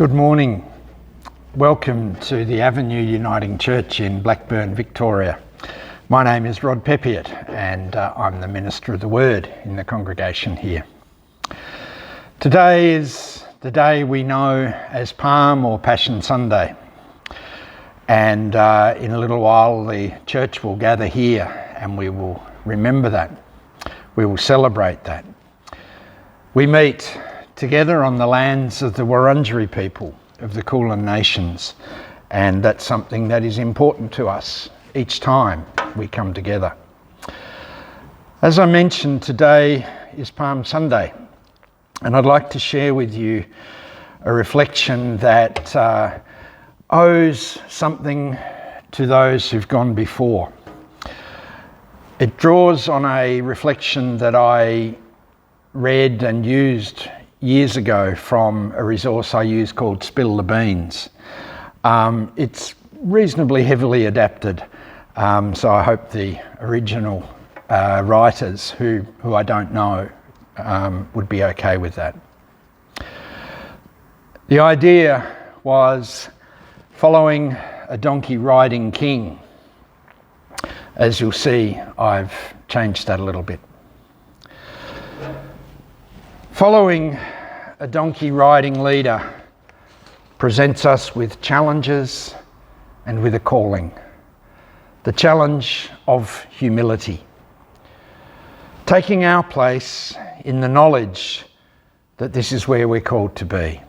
Good morning. Welcome to the Avenue Uniting Church in Blackburn, Victoria. My name is Rod Peppiatt and I'm the Minister of the Word in the congregation here. Today is the day we know as Palm or Passion Sunday, and in a little while the church will gather here and we will remember that. We will celebrate that. We meet together on the lands of the Wurundjeri people of the Kulin Nations, and that's something that is important to us each time we come together. As I mentioned, today is Palm Sunday, and I'd like to share with you a reflection that owes something to those who've gone before. It draws on a reflection that I read and used years ago from a resource I use called Spill the Beans. It's reasonably heavily adapted, so I hope the original writers, who I don't know, would be okay with that. The idea was following a donkey riding king. As you'll see, I've changed that a little bit. Following a donkey riding leader presents us with challenges and with a calling. The challenge of humility. Taking our place in the knowledge that this is where we're called to be.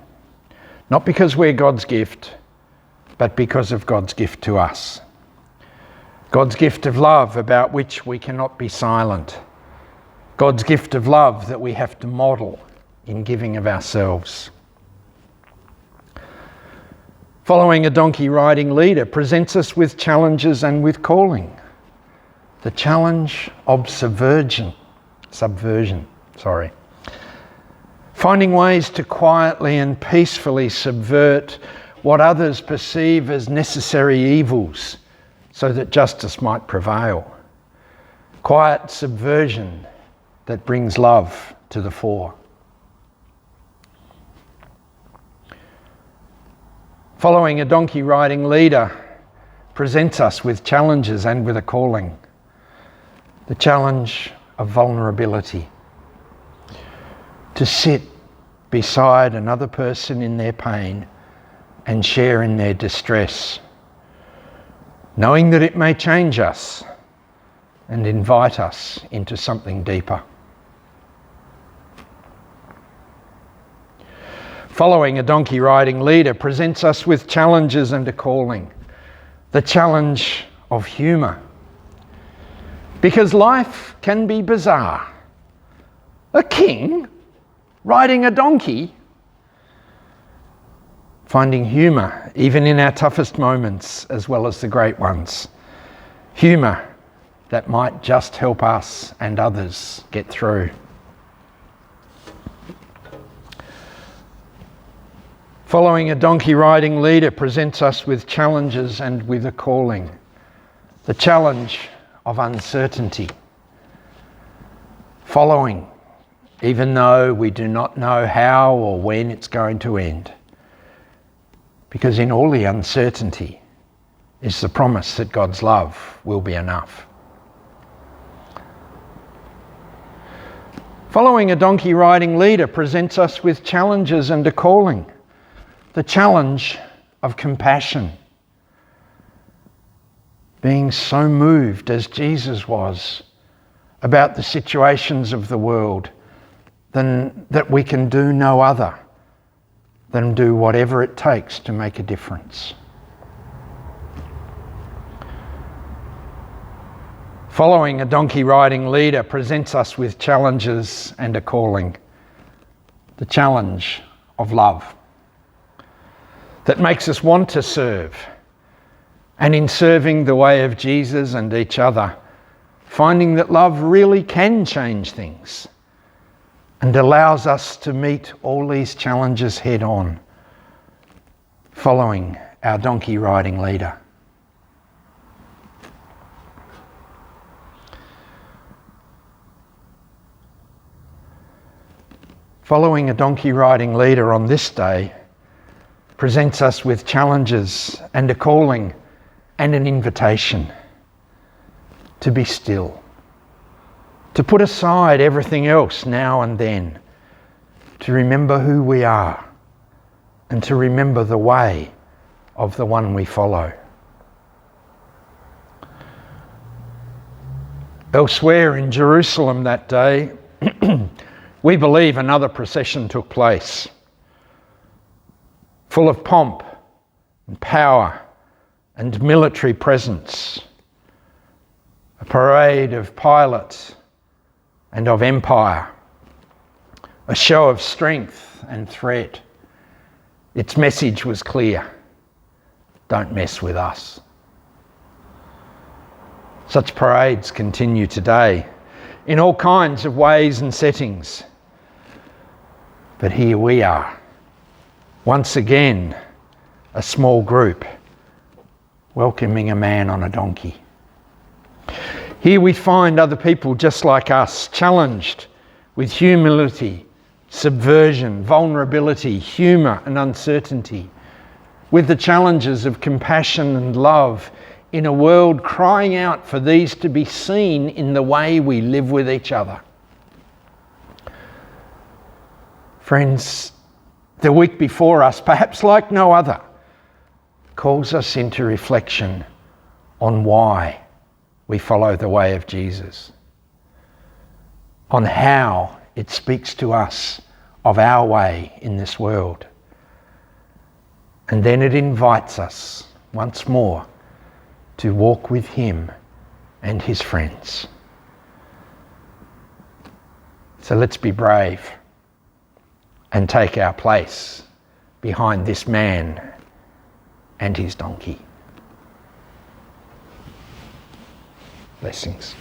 Not because we're God's gift, but because of God's gift to us. God's gift of love about which we cannot be silent. God's gift of love that we have to model in giving of ourselves. Following a donkey riding leader presents us with challenges and with calling. The challenge of subversion. Finding ways to quietly and peacefully subvert what others perceive as necessary evils so that justice might prevail. Quiet subversion that brings love to the fore. Following a donkey riding leader presents us with challenges and with a calling. The challenge of vulnerability. To sit beside another person in their pain and share in their distress, knowing that it may change us and invite us into something deeper. Following a donkey riding leader presents us with challenges and a calling. The challenge of humour. Because life can be bizarre. A king riding a donkey. Finding humour even in our toughest moments as well as the great ones. Humour that might just help us and others get through. Following a donkey riding leader presents us with challenges and with a calling. The challenge of uncertainty. Following, even though we do not know how or when it's going to end. Because in all the uncertainty is the promise that God's love will be enough. Following a donkey riding leader presents us with challenges and a calling. The challenge of compassion. Being so moved as Jesus was about the situations of the world that we can do no other than do whatever it takes to make a difference. Following a donkey riding leader presents us with challenges and a calling. The challenge of love. That makes us want to serve. And in serving the way of Jesus and each other, finding that love really can change things and allows us to meet all these challenges head on, following our donkey riding leader. Following a donkey riding leader on this day presents us with challenges and a calling and an invitation to be still, to put aside everything else now and then, to remember who we are and to remember the way of the one we follow. Elsewhere in Jerusalem that day, we believe another procession took place, full of pomp and power and military presence, a parade of pilots and of empire, a show of strength and threat. Its message was clear: don't mess with us. Such parades continue today in all kinds of ways and settings. But here we are, once again, a small group welcoming a man on a donkey. Here we find other people just like us, challenged with humility, subversion, vulnerability, humour and uncertainty, with the challenges of compassion and love in a world crying out for these to be seen in the way we live with each other. Friends, the week before us, perhaps like no other, calls us into reflection on why we follow the way of Jesus, on how it speaks to us of our way in this world. And then it invites us once more to walk with him and his friends. So let's be brave and take our place behind this man and his donkey. Blessings.